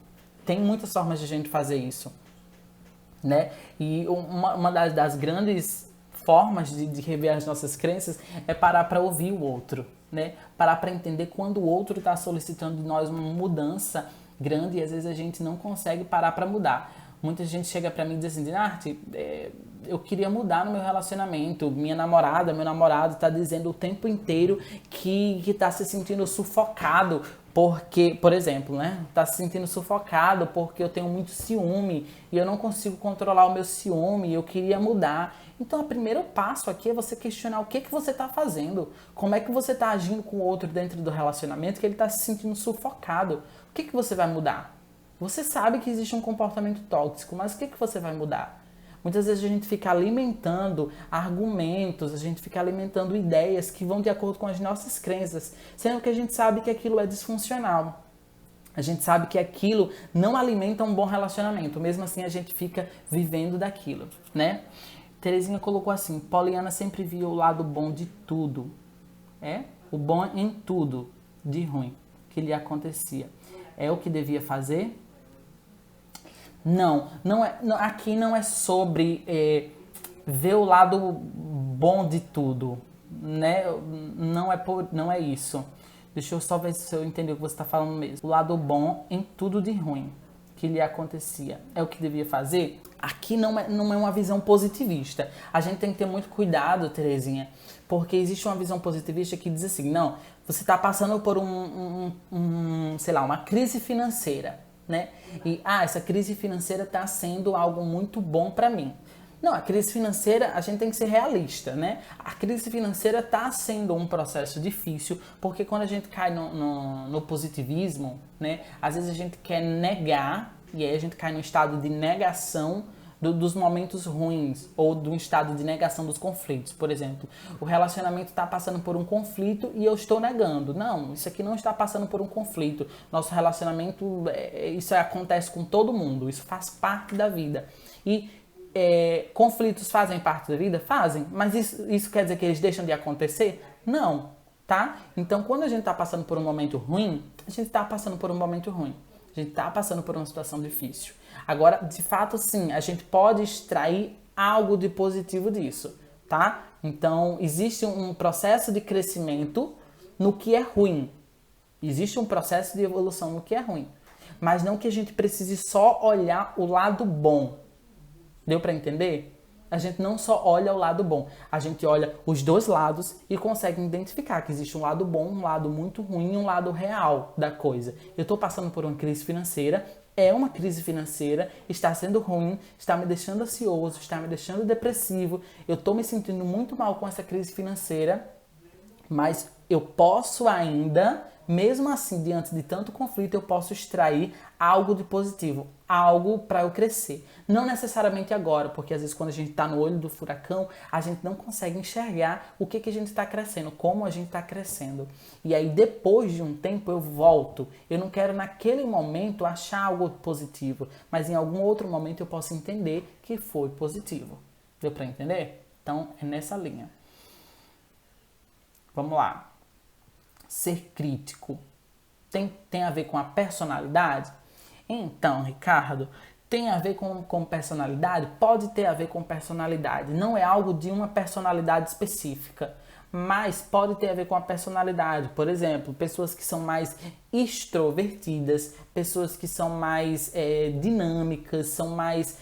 tem muitas formas de a gente fazer isso, né? E uma das grandes formas de rever as nossas crenças é parar para ouvir o outro, né? Parar para entender quando o outro está solicitando de nós uma mudança grande e às vezes a gente não consegue parar para mudar. Muita gente chega para mim e diz assim, Nath, eu queria mudar no meu relacionamento, minha namorada, meu namorado está dizendo o tempo inteiro que está se sentindo sufocado porque, por exemplo, né, está se sentindo sufocado porque eu tenho muito ciúme e eu não consigo controlar o meu ciúme e eu queria mudar. Então, o primeiro passo aqui é você questionar o que você está fazendo, como é que você está agindo com o outro dentro do relacionamento que ele está se sentindo sufocado. O que você vai mudar? Você sabe que existe um comportamento tóxico, mas o que você vai mudar? Muitas vezes a gente fica alimentando argumentos, a gente fica alimentando ideias que vão de acordo com as nossas crenças, sendo que a gente sabe que aquilo é disfuncional. A gente sabe que aquilo não alimenta um bom relacionamento, mesmo assim a gente fica vivendo daquilo, né? Terezinha colocou assim, Poliana sempre via o lado bom de tudo, o bom em tudo, de ruim, que lhe acontecia. É o que devia fazer? Não, aqui não é sobre ver o lado bom de tudo, né? Não é isso. Deixa eu só ver se eu entendi o que você está falando mesmo. O lado bom em tudo de ruim que lhe acontecia. É o que devia fazer? Aqui não é uma visão positivista. A gente tem que ter muito cuidado, Terezinha, porque existe uma visão positivista que diz assim, não, você está passando por sei lá, uma crise financeira, né? E, essa crise financeira está sendo algo muito bom para mim. Não, a crise financeira, a gente tem que ser realista, né? A crise financeira está sendo um processo difícil, porque quando a gente cai no positivismo, né? Às vezes a gente quer negar, e aí a gente cai no estado de negação dos momentos ruins, ou de um estado de negação dos conflitos. Por exemplo, o relacionamento está passando por um conflito e eu estou negando. Não, isso aqui não está passando por um conflito. Nosso relacionamento, isso acontece com todo mundo, isso faz parte da vida. E conflitos fazem parte da vida? Fazem, mas isso quer dizer que eles deixam de acontecer? Não, tá? Então, quando a gente está passando por um momento ruim, a gente está passando por um momento ruim. A gente está passando por uma situação difícil. Agora, de fato, sim, a gente pode extrair algo de positivo disso, tá? Então, existe um processo de crescimento no que é ruim. Existe um processo de evolução no que é ruim. Mas não que a gente precise só olhar o lado bom. Deu para entender? A gente não só olha o lado bom, a gente olha os dois lados e consegue identificar que existe um lado bom, um lado muito ruim e um lado real da coisa. Eu estou passando por uma crise financeira, é uma crise financeira, está sendo ruim, está me deixando ansioso, está me deixando depressivo, eu estou me sentindo muito mal com essa crise financeira, mas eu posso ainda, mesmo assim, diante de tanto conflito, eu posso extrair algo de positivo, algo para eu crescer. Não necessariamente agora, porque às vezes quando a gente está no olho do furacão, a gente não consegue enxergar o que a gente está crescendo, como a gente está crescendo. E aí depois de um tempo eu volto. Eu não quero naquele momento achar algo positivo, mas em algum outro momento eu posso entender que foi positivo. Deu para entender? Então é nessa linha. Vamos lá. Ser crítico tem a ver com a personalidade? Então, Ricardo, tem a ver com personalidade? Pode ter a ver com personalidade. Não é algo de uma personalidade específica, mas pode ter a ver com a personalidade. Por exemplo, pessoas que são mais extrovertidas, pessoas que são mais dinâmicas, são mais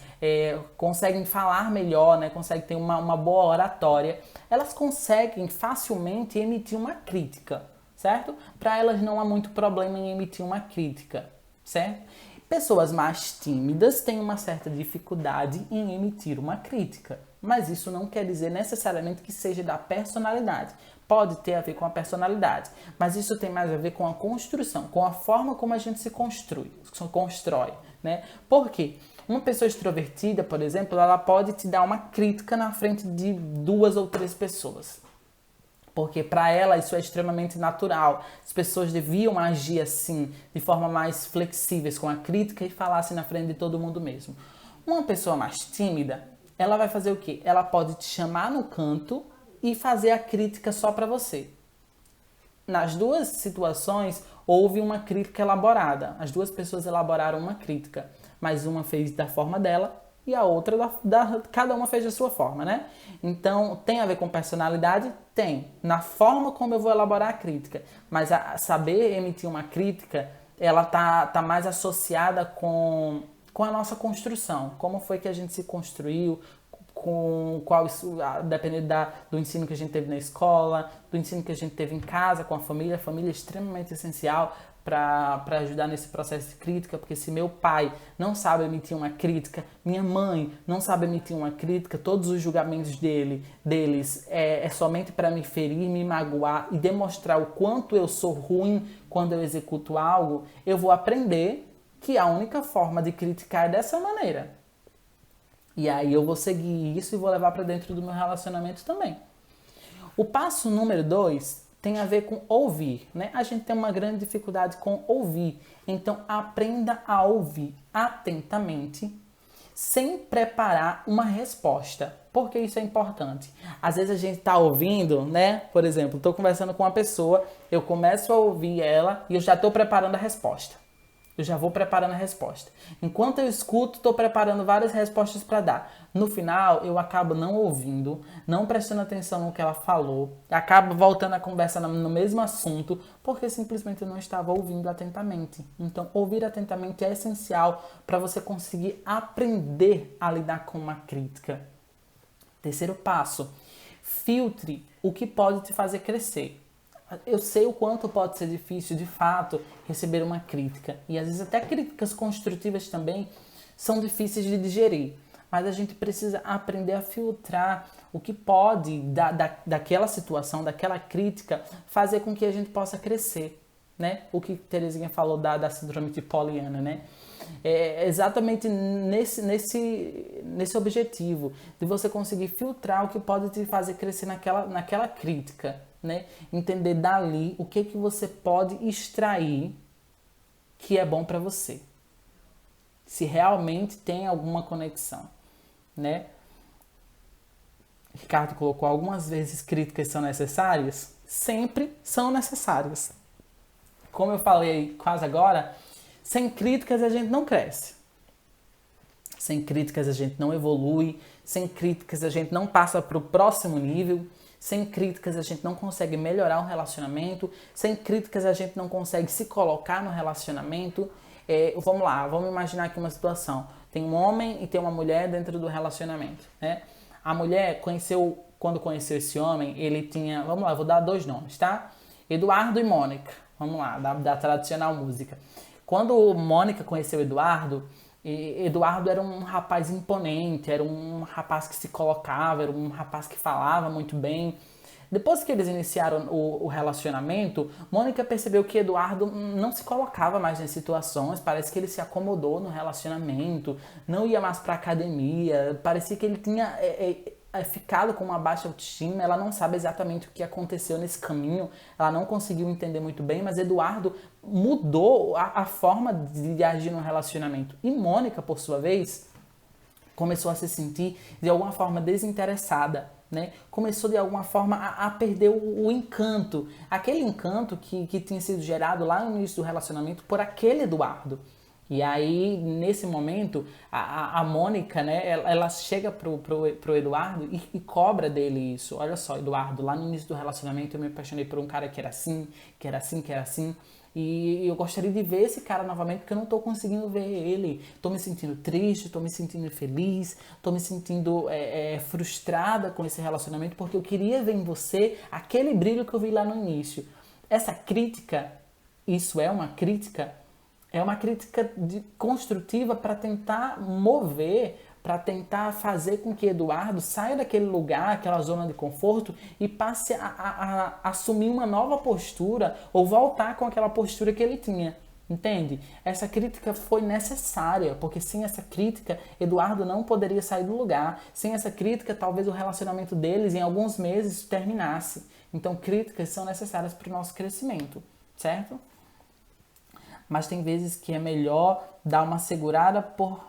conseguem falar melhor, né? Conseguem ter uma boa oratória. Elas conseguem facilmente emitir uma crítica, certo? Para elas não há muito problema em emitir uma crítica, certo? Pessoas mais tímidas têm uma certa dificuldade em emitir uma crítica, mas isso não quer dizer necessariamente que seja da personalidade. Pode ter a ver com a personalidade, mas isso tem mais a ver com a construção, com a forma como a gente se constrói, né? Por quê? Uma pessoa extrovertida, por exemplo, ela pode te dar uma crítica na frente de 2 ou 3 pessoas. Porque para ela isso é extremamente natural. As pessoas deviam agir assim, de forma mais flexíveis com a crítica e falassem na frente de todo mundo mesmo. Uma pessoa mais tímida, ela vai fazer o quê? Ela pode te chamar no canto e fazer a crítica só para você. Nas duas situações, houve uma crítica elaborada. As duas pessoas elaboraram uma crítica, mas uma fez da forma dela e a outra, cada uma fez da sua forma, né? Então, tem a ver com personalidade? Tem. Na forma como eu vou elaborar a crítica. Mas saber emitir uma crítica, ela tá mais associada com a nossa construção. Como foi que a gente se construiu, com qual, dependendo do ensino que a gente teve na escola, do ensino que a gente teve em casa, com a família é extremamente essencial para ajudar nesse processo de crítica, porque se meu pai não sabe emitir uma crítica, minha mãe não sabe emitir uma crítica, todos os julgamentos deles é somente para me ferir, me magoar e demonstrar o quanto eu sou ruim quando eu executo algo, eu vou aprender que a única forma de criticar é dessa maneira. E aí eu vou seguir isso e vou levar para dentro do meu relacionamento também. O passo número 2 tem a ver com ouvir, né? A gente tem uma grande dificuldade com ouvir. Então aprenda a ouvir atentamente, sem preparar uma resposta. Por que isso é importante? Às vezes a gente está ouvindo, né? Por exemplo, estou conversando com uma pessoa, eu começo a ouvir ela e eu já estou preparando a resposta. Eu já vou preparando a resposta. Enquanto eu escuto, estou preparando várias respostas para dar. No final, eu acabo não ouvindo, não prestando atenção no que ela falou, acabo voltando a conversa no mesmo assunto, porque simplesmente eu não estava ouvindo atentamente. Então, ouvir atentamente é essencial para você conseguir aprender a lidar com uma crítica. Terceiro passo, filtre o que pode te fazer crescer. Eu sei o quanto pode ser difícil, de fato, receber uma crítica. E às vezes até críticas construtivas também são difíceis de digerir. Mas a gente precisa aprender a filtrar o que pode, daquela situação, daquela crítica, fazer com que a gente possa crescer. Né? O que Terezinha falou da síndrome de Poliana, né? É exatamente nesse objetivo, de você conseguir filtrar o que pode te fazer crescer naquela crítica. Né? Entender dali o que você pode extrair que é bom para você. Se realmente tem alguma conexão, né? Ricardo colocou algumas vezes críticas são necessárias? Sempre são necessárias. Como eu falei quase agora, sem críticas a gente não cresce. Sem críticas a gente não evolui, sem críticas a gente não passa para o próximo nível. Sem críticas a gente não consegue melhorar o relacionamento. Sem críticas a gente não consegue se colocar no relacionamento. Vamos lá, vamos imaginar aqui uma situação. Tem um homem e tem uma mulher dentro do relacionamento. Né? A mulher quando conheceu esse homem, ele tinha... Vamos lá, vou dar 2 nomes, tá? Eduardo e Mônica. Vamos lá, da tradicional música. Quando Mônica conheceu Eduardo era um rapaz imponente, era um rapaz que se colocava, era um rapaz que falava muito bem. Depois que eles iniciaram o relacionamento, Mônica percebeu que Eduardo não se colocava mais nas situações, parece que ele se acomodou no relacionamento, não ia mais para academia, parecia que ele tinha ficado com uma baixa autoestima, ela não sabe exatamente o que aconteceu nesse caminho, ela não conseguiu entender muito bem, mas Eduardo mudou a forma de agir no relacionamento. E Mônica, por sua vez, começou a se sentir de alguma forma desinteressada, né? Começou de alguma forma a perder o encanto, aquele encanto que tinha sido gerado lá no início do relacionamento por aquele Eduardo. E aí, nesse momento, a Mônica, né, ela chega pro Eduardo e cobra dele isso. Olha só, Eduardo, lá no início do relacionamento eu me apaixonei por um cara que era assim, que era assim, que era assim. E eu gostaria de ver esse cara novamente, porque eu não tô conseguindo ver ele. Tô me sentindo triste, tô me sentindo infeliz, tô me sentindo frustrada com esse relacionamento, porque eu queria ver em você aquele brilho que eu vi lá no início. Essa crítica, isso é uma crítica construtiva para tentar mover, para tentar fazer com que Eduardo saia daquele lugar, aquela zona de conforto e passe a assumir uma nova postura ou voltar com aquela postura que ele tinha. Entende? Essa crítica foi necessária, porque sem essa crítica, Eduardo não poderia sair do lugar. Sem essa crítica, talvez o relacionamento deles em alguns meses terminasse. Então, críticas são necessárias para o nosso crescimento, certo? Mas tem vezes que é melhor dar uma segurada por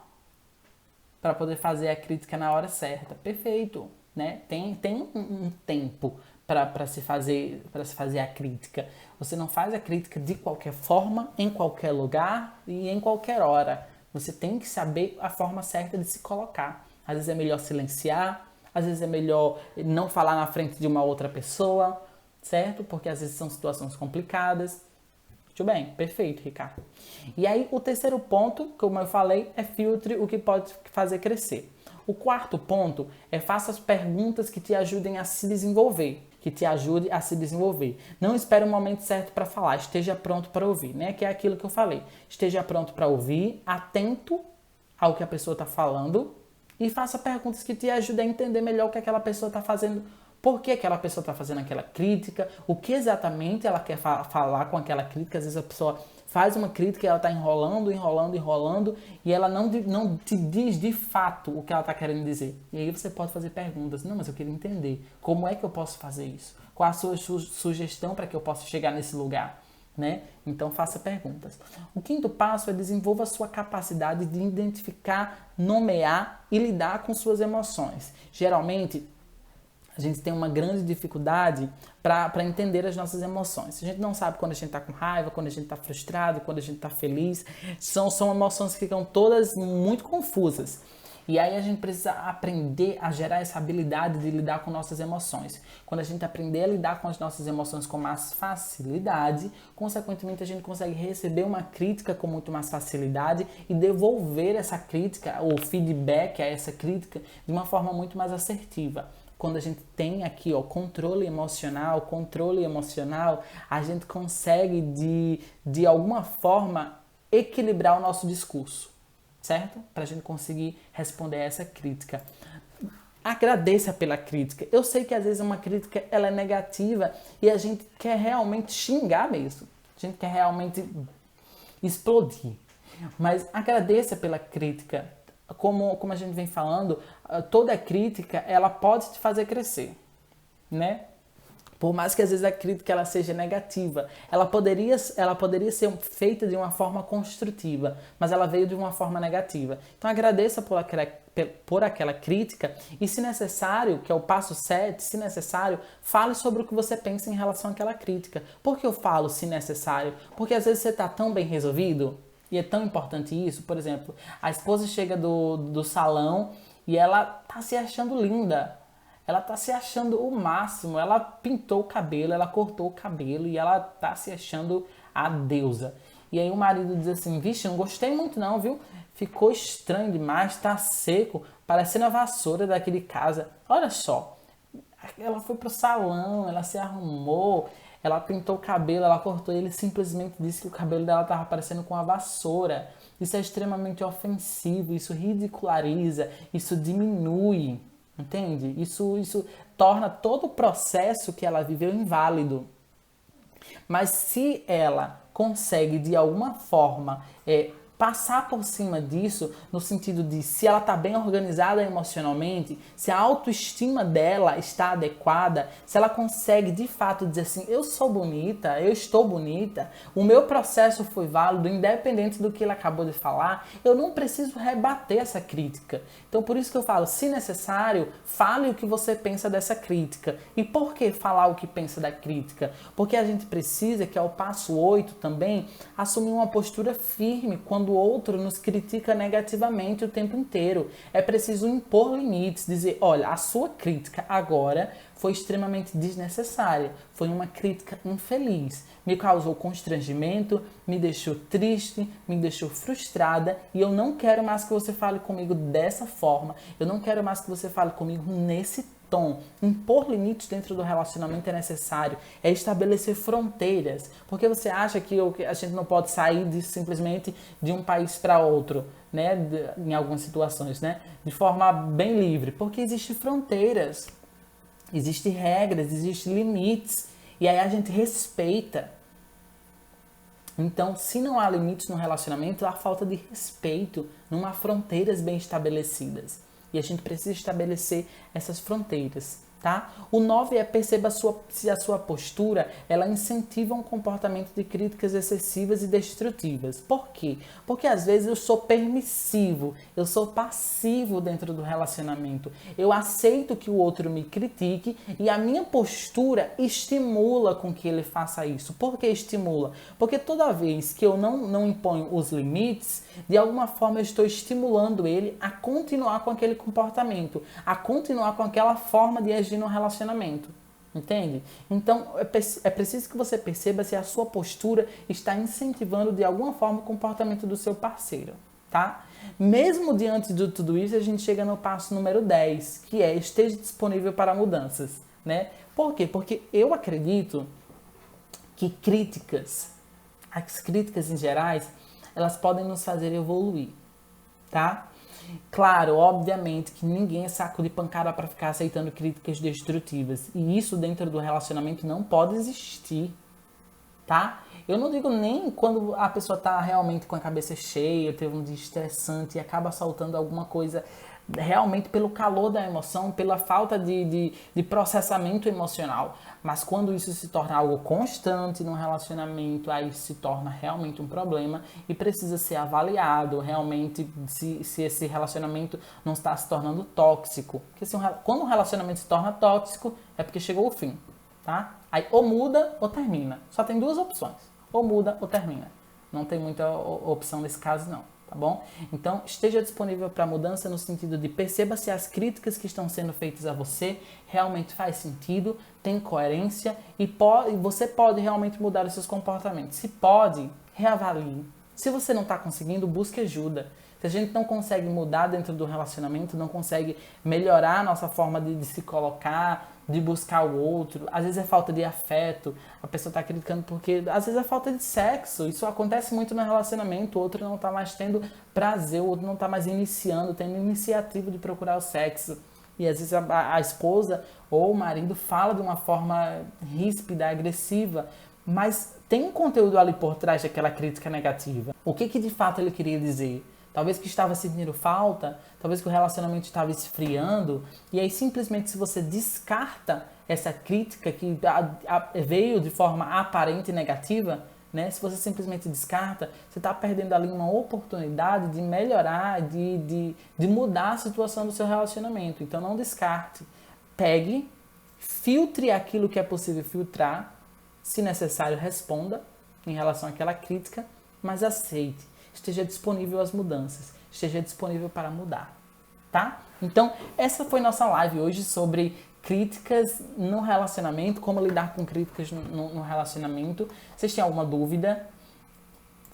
para poder fazer a crítica na hora certa. Perfeito, né? Tem um tempo para se fazer a crítica. Você não faz a crítica de qualquer forma, em qualquer lugar e em qualquer hora. Você tem que saber a forma certa de se colocar. Às vezes é melhor silenciar, às vezes é melhor não falar na frente de uma outra pessoa, certo? Porque às vezes são situações complicadas. Muito bem, perfeito, Ricardo. E aí o terceiro ponto, como eu falei, é filtre o que pode fazer crescer. O quarto ponto é faça as perguntas que te ajudem a se desenvolver. Não espere o momento certo para falar, esteja pronto para ouvir, né? Que é aquilo que eu falei. Esteja pronto para ouvir, atento ao que a pessoa está falando e faça perguntas que te ajudem a entender melhor o que aquela pessoa está fazendo, por que aquela pessoa está fazendo aquela crítica, o que exatamente ela quer falar com aquela crítica. Às vezes a pessoa faz uma crítica e ela está enrolando e ela não te diz de fato o que ela está querendo dizer. E aí você pode fazer perguntas. Não, mas eu queria entender. Como é que eu posso fazer isso? Qual a sua sugestão para que eu possa chegar nesse lugar? Né? Então faça perguntas. O quinto passo é desenvolva a sua capacidade de identificar, nomear e lidar com suas emoções. Geralmente, a gente tem uma grande dificuldade para entender as nossas emoções. A gente não sabe quando a gente está com raiva, quando a gente está frustrado, quando a gente está feliz. São emoções que ficam todas muito confusas. E aí a gente precisa aprender a gerar essa habilidade de lidar com nossas emoções. Quando a gente aprender a lidar com as nossas emoções com mais facilidade, consequentemente a gente consegue receber uma crítica com muito mais facilidade e devolver essa crítica, ou feedback a essa crítica, de uma forma muito mais assertiva. Quando a gente tem aqui, controle emocional, a gente consegue de alguma forma equilibrar o nosso discurso, certo? Para a gente conseguir responder a essa crítica. Agradeça pela crítica. Eu sei que às vezes uma crítica ela é negativa e a gente quer realmente xingar mesmo. A gente quer realmente explodir. Mas agradeça pela crítica. Como a gente vem falando, toda crítica ela pode te fazer crescer, né? Por mais que às vezes a crítica ela seja negativa, ela poderia ser feita de uma forma construtiva, mas ela veio de uma forma negativa. Então agradeça por aquela crítica e, se necessário, que é o passo 7, se necessário, fale sobre o que você pensa em relação àquela crítica. Por que eu falo se necessário? Porque às vezes você está tão bem resolvido, e é tão importante isso. Por exemplo, a esposa chega do salão e ela tá se achando linda. Ela tá se achando o máximo. Ela pintou o cabelo, ela cortou o cabelo e ela tá se achando a deusa. E aí o marido diz assim: vixe, não gostei muito não, viu? Ficou estranho demais, tá seco, parecendo a vassoura daqui de casa. Olha só, ela foi pro salão, ela se arrumou, ela pintou o cabelo, ela cortou e ele simplesmente disse que o cabelo dela estava parecendo com uma vassoura. Isso é extremamente ofensivo, isso ridiculariza, isso diminui, entende? Isso torna todo o processo que ela viveu inválido. Mas se ela consegue de alguma forma passar por cima disso, no sentido de se ela está bem organizada emocionalmente, se a autoestima dela está adequada, se ela consegue de fato dizer assim: eu sou bonita, eu estou bonita, o meu processo foi válido, independente do que ele acabou de falar, eu não preciso rebater essa crítica. Então por isso que eu falo, se necessário, fale o que você pensa dessa crítica. E por que falar o que pensa da crítica? Porque a gente precisa, que é o passo 8 também, assumir uma postura firme quando o outro nos critica negativamente o tempo inteiro. É preciso impor limites, dizer: olha, a sua crítica agora foi extremamente desnecessária, foi uma crítica infeliz, me causou constrangimento, me deixou triste, me deixou frustrada e eu não quero mais que você fale comigo dessa forma, eu não quero mais que você fale comigo nesse tom. Impor limites dentro do relacionamento é necessário, é estabelecer fronteiras, porque você acha que a gente não pode sair simplesmente de um país para outro, né, em algumas situações, né, de forma bem livre, porque existem fronteiras. Existem regras, existem limites, e aí a gente respeita. Então, se não há limites no relacionamento, há falta de respeito, não há fronteiras bem estabelecidas. E a gente precisa estabelecer essas fronteiras, Tá? O 9 é perceba se a sua postura ela incentiva um comportamento de críticas excessivas e destrutivas. Por quê? Porque às vezes eu sou permissivo, eu sou passivo dentro do relacionamento. Eu aceito que o outro me critique e a minha postura estimula com que ele faça isso. Por que estimula? Porque toda vez que eu não imponho os limites, de alguma forma eu estou estimulando ele a continuar com aquele comportamento, a continuar com aquela forma de agir no relacionamento, entende? Então é preciso que você perceba se a sua postura está incentivando de alguma forma o comportamento do seu parceiro, tá? Mesmo diante de tudo isso, a gente chega no passo número 10, que é esteja disponível para mudanças, né? Por quê? Porque eu acredito que as críticas em gerais, elas podem nos fazer evoluir, tá? Claro, obviamente que ninguém é saco de pancada para ficar aceitando críticas destrutivas. E isso dentro do relacionamento não pode existir, tá? Eu não digo nem quando a pessoa tá realmente com a cabeça cheia, teve um dia estressante e acaba soltando alguma coisa realmente pelo calor da emoção, pela falta de processamento emocional. Mas quando isso se torna algo constante no relacionamento, aí se torna realmente um problema e precisa ser avaliado realmente se esse relacionamento não está se tornando tóxico. Porque quando um relacionamento se torna tóxico, é porque chegou o fim, tá? Aí ou muda ou termina. Só tem duas opções. Ou muda ou termina. Não tem muita opção nesse caso, não. Tá bom? Então, esteja disponível para mudança no sentido de perceba se as críticas que estão sendo feitas a você realmente faz sentido, tem coerência e você pode realmente mudar os seus comportamentos. Se pode, reavalie. Se você não está conseguindo, busque ajuda. Se a gente não consegue mudar dentro do relacionamento, não consegue melhorar a nossa forma de se colocar, de buscar o outro, às vezes é falta de afeto, a pessoa está criticando porque às vezes é falta de sexo, isso acontece muito no relacionamento, o outro não está mais tendo prazer, o outro não está mais tendo iniciativa de procurar o sexo, e às vezes a esposa ou o marido fala de uma forma ríspida, agressiva, mas tem um conteúdo ali por trás daquela crítica negativa. O que de fato ele queria dizer? Talvez que estava sentindo falta, talvez que o relacionamento estava esfriando, e aí simplesmente se você descarta essa crítica que veio de forma aparente negativa, né? Se você simplesmente descarta, você está perdendo ali uma oportunidade de melhorar, de mudar a situação do seu relacionamento. Então não descarte. Pegue, filtre aquilo que é possível filtrar, se necessário responda em relação àquela crítica, mas aceite. Esteja disponível às mudanças, esteja disponível para mudar, tá? Então, essa foi nossa live hoje sobre críticas no relacionamento, como lidar com críticas no relacionamento. Vocês têm alguma dúvida?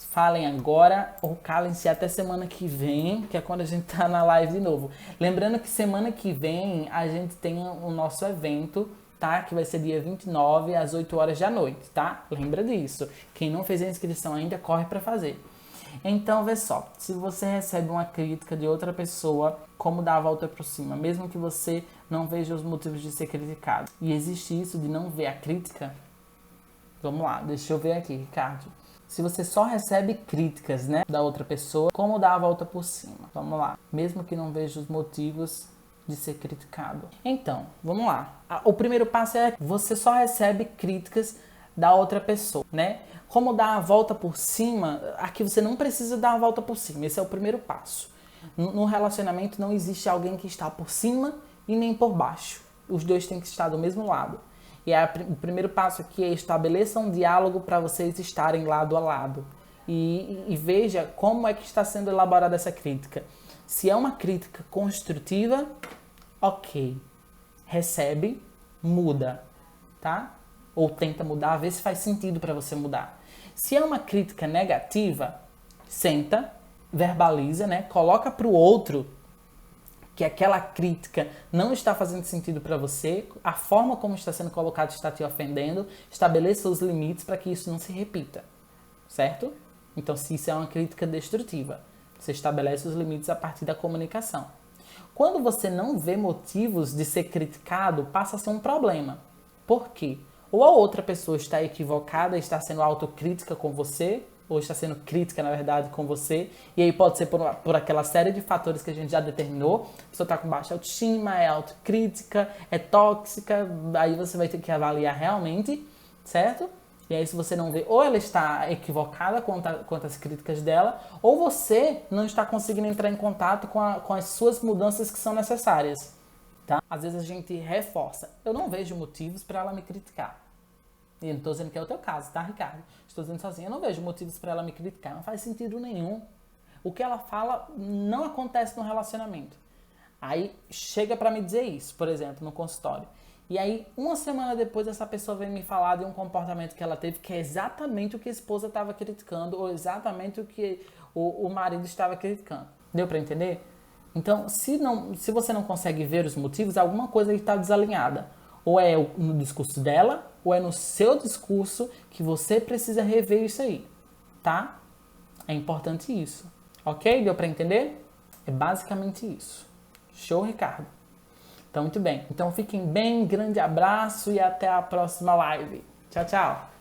Falem agora ou calem-se até semana que vem, que é quando a gente tá na live de novo. Lembrando que semana que vem a gente tem o nosso evento, tá? Que vai ser dia 29 às 8 horas da noite, tá? Lembra disso. Quem não fez a inscrição ainda, corre para fazer. Então, vê só, se você recebe uma crítica de outra pessoa, como dar a volta por cima, mesmo que você não veja os motivos de ser criticado. E existe isso de não ver a crítica? Vamos lá, deixa eu ver aqui, Ricardo. Se você só recebe críticas, né, da outra pessoa, como dar a volta por cima? Vamos lá, mesmo que não veja os motivos de ser criticado. Então, vamos lá. O primeiro passo é que você só recebe críticas da outra pessoa, né? Como dar a volta por cima, aqui você não precisa dar a volta por cima, esse é o primeiro passo. No relacionamento não existe alguém que está por cima e nem por baixo. Os dois têm que estar do mesmo lado. E o primeiro passo aqui é estabeleça um diálogo para vocês estarem lado a lado. E veja como é que está sendo elaborada essa crítica. Se é uma crítica construtiva, ok. Recebe, muda, tá? Ou tenta mudar, vê se faz sentido para você mudar. Se é uma crítica negativa, senta, verbaliza, né? Coloca para o outro que aquela crítica não está fazendo sentido para você, a forma como está sendo colocado está te ofendendo, estabeleça os limites para que isso não se repita, certo? Então, se isso é uma crítica destrutiva, você estabelece os limites a partir da comunicação. Quando você não vê motivos de ser criticado, passa a ser um problema. Por quê? Ou a outra pessoa está equivocada, está sendo autocrítica com você, ou está sendo crítica, na verdade, com você. E aí pode ser por aquela série de fatores que a gente já determinou. A pessoa está com baixa autoestima, é autocrítica, é tóxica. Aí você vai ter que avaliar realmente, certo? E aí se você não vê, ou ela está equivocada quanto às críticas dela, ou você não está conseguindo entrar em contato com as suas mudanças que são necessárias. Tá? Às vezes a gente reforça. Eu não vejo motivos para ela me criticar. E eu não estou dizendo que é o teu caso, tá, Ricardo? Estou dizendo só assim, eu não vejo motivos para ela me criticar. Não faz sentido nenhum. O que ela fala não acontece no relacionamento. Aí chega para me dizer isso, por exemplo, no consultório. E aí, uma semana depois, essa pessoa vem me falar de um comportamento que ela teve, que é exatamente o que a esposa estava criticando, ou exatamente o que o marido estava criticando. Deu para entender? Então, se você não consegue ver os motivos, alguma coisa está desalinhada. Ou é no discurso dela, ou é no seu discurso que você precisa rever isso aí, tá? É importante isso. Ok? Deu para entender? É basicamente isso. Show, Ricardo? Então, muito bem. Então, fiquem bem, grande abraço e até a próxima live. Tchau, tchau.